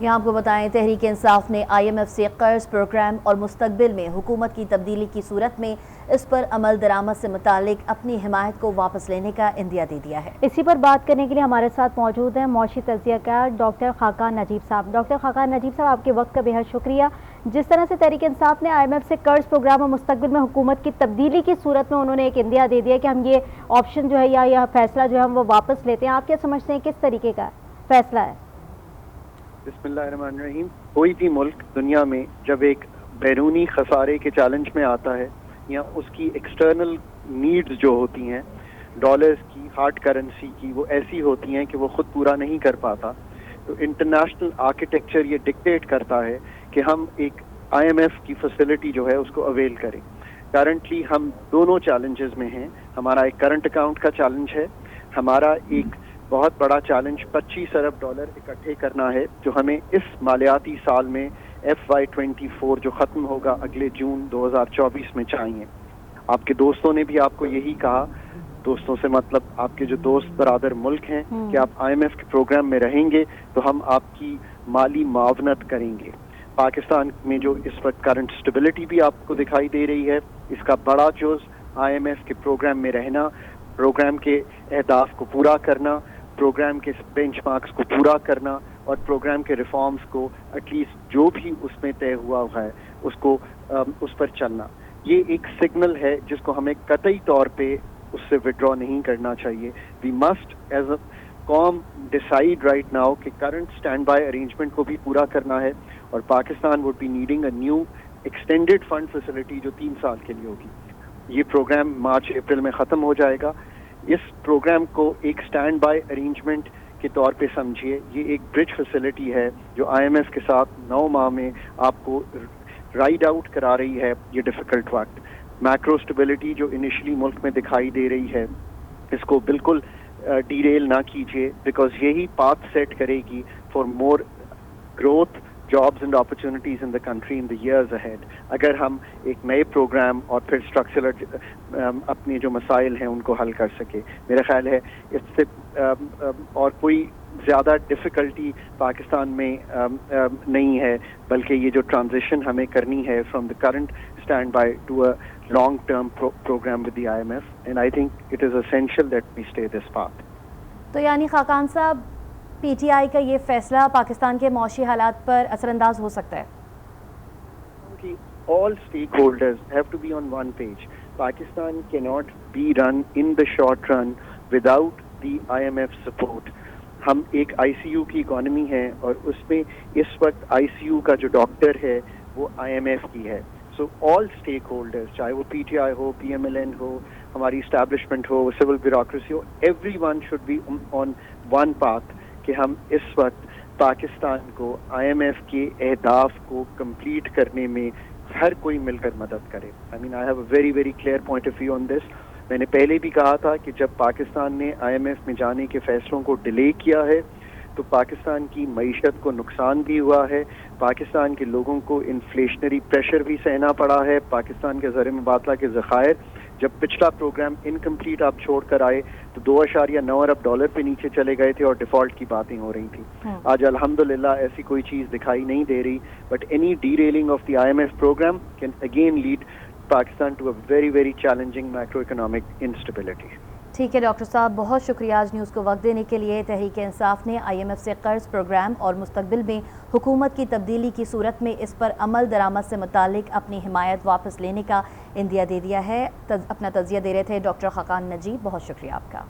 یہاں آپ کو بتائیں تحریک انصاف نے IMF سے قرض پروگرام اور مستقبل میں حکومت کی تبدیلی کی صورت میں اس پر عمل درآمد سے متعلق اپنی حمایت کو واپس لینے کا عندیہ دے دیا ہے۔ اسی پر بات کرنے کے لیے ہمارے ساتھ موجود ہیں معاشی تجزیہ کار ڈاکٹر خاقان نجیب صاحب۔ ڈاکٹر خاقان نجیب صاحب، آپ کے وقت کا بے حد شکریہ۔ جس طرح سے تحریک انصاف نے IMF سے قرض پروگرام اور مستقبل میں حکومت کی تبدیلی کی صورت میں انہوں نے ایک عندیہ دے دیا کہ ہم یہ آپشن جو ہے یا فیصلہ جو ہے ہم وہ واپس لیتے ہیں، آپ کیا سمجھتے ہیں کس طریقے کا فیصلہ ہے؟ بسم اللہ الرحمن الرحیم۔ کوئی بھی ملک دنیا میں جب ایک بیرونی خسارے کے چیلنج میں آتا ہے یا اس کی ایکسٹرنل نیڈز جو ہوتی ہیں ڈالرز کی، ہارڈ کرنسی کی، وہ ایسی ہوتی ہیں کہ وہ خود پورا نہیں کر پاتا، تو انٹرنیشنل آرکیٹیکچر یہ ڈکٹیٹ کرتا ہے کہ ہم ایک IMF کی فیسلٹی جو ہے اس کو اویل کریں۔ کرنٹلی ہم دونوں چیلنجز میں ہیں۔ ہمارا ایک کرنٹ اکاؤنٹ کا چیلنج ہے، ہمارا ایک بہت بڑا چیلنج $25 ارب اکٹھے کرنا ہے جو ہمیں اس مالیاتی سال میں FY24 جو ختم ہوگا اگلے جون 2024 میں چاہیے۔ آپ کے دوستوں نے بھی آپ کو یہی کہا، دوستوں سے مطلب آپ کے جو دوست برادر ملک ہیں، کہ آپ IMF کے پروگرام میں رہیں گے تو ہم آپ کی مالی معاونت کریں گے۔ پاکستان میں جو اس وقت کرنٹ سٹیبلٹی بھی آپ کو دکھائی دے رہی ہے، اس کا بڑا جز IMF کے پروگرام میں رہنا، پروگرام کے اہداف کو پورا کرنا، پروگرام کے بینچ مارکس کو پورا کرنا اور پروگرام کے ریفارمز کو ایٹ لیسٹ جو بھی اس میں طے ہوا ہے اس پر چلنا۔ یہ ایک سگنل ہے جس کو ہمیں قطعی طور پہ اس سے وڈرا نہیں کرنا چاہیے۔ وی مسٹ ایز اے قوم ڈیسائیڈ رائٹ ناؤ کہ کرنٹ اسٹینڈ بائی ارینجمنٹ کو بھی پورا کرنا ہے، اور Pakistan would be needing a new extended fund facility جو 3 سال کے لیے ہوگی۔ یہ پروگرام مارچ اپریل میں ختم ہو جائے گا۔ اس پروگرام کو ایک سٹینڈ بائی ارینجمنٹ کے طور پہ سمجھیے۔ یہ ایک برج فیسلٹی ہے جو IMF کے ساتھ 9 ماہ میں آپ کو رائڈ آؤٹ کرا رہی ہے یہ ڈیفیکلٹ وقت۔ میکرو اسٹیبلٹی جو انیشلی ملک میں دکھائی دے رہی ہے، اس کو بالکل ڈیریل نہ کیجیے، بیکاز یہی پاتھ سیٹ کرے گی for more growth, jobs and opportunities in the country in the years ahead. اگر ہم ایک نئے پروگرام اور پھر اسٹرکچرل اپنے جو مسائل ہیں ان کو حل کر سکے، میرا خیال ہے اس سے اور کوئی زیادہ ڈفیکلٹی پاکستان میں نہیں ہے، بلکہ یہ جو ٹرانزیشن ہمیں کرنی ہے from the current stand by to a long term program with the IMF، and I think it is essential that we stay this path. تو یعنی خاقان صاحب، PTI کا یہ فیصلہ پاکستان کے معاشی حالات پر اثر انداز ہو سکتا ہے؟ All stakeholders have to be on one page. Pakistan cannot be run in the short run without the IMF support. ہم ایک ICU کی اکانومی ہے اور اس میں اس وقت ICU کا جو ڈاکٹر ہے وہ IMF کی ہے۔ سو آل اسٹیک ہولڈرز، چاہے وہ PTI ہو، PMLN ہو، ہماری اسٹیبلشمنٹ ہو، سول بیوروکریسی ہو، everyone should be on one path کہ ہم اس وقت پاکستان کو IMF کے اہداف کو کمپلیٹ کرنے میں ہر کوئی مل کر مدد کرے۔ I mean, I have a very very clear point of view on this. میں نے پہلے بھی کہا تھا کہ جب پاکستان نے IMF میں جانے کے فیصلوں کو ڈیلے کیا ہے تو پاکستان کی معیشت کو نقصان بھی ہوا ہے، پاکستان کے لوگوں کو انفلیشنری پریشر بھی سہنا پڑا ہے، پاکستان کے زر مبادلہ کے ذخائر جب پچھلا پروگرام انکمپلیٹ آپ چھوڑ کر آئے تو $2.9 ارب پہ نیچے چلے گئے تھے اور ڈیفالٹ کی باتیں ہو رہی تھیں۔ آج الحمدللہ ایسی کوئی چیز دکھائی نہیں دے رہی، but any derailing of the IMF program can again lead Pakistan to a very very challenging macroeconomic instability. ٹھیک ہے ڈاکٹر صاحب، بہت شکریہ آج نیوز کو وقت دینے کے لیے۔ تحریک انصاف نے IMF سے قرض پروگرام اور مستقبل میں حکومت کی تبدیلی کی صورت میں اس پر عمل درآمد سے متعلق اپنی حمایت واپس لینے کا عندیہ دے دیا ہے۔ اپنا تجزیہ دے رہے تھے ڈاکٹر خاقان نجیب، بہت شکریہ آپ کا۔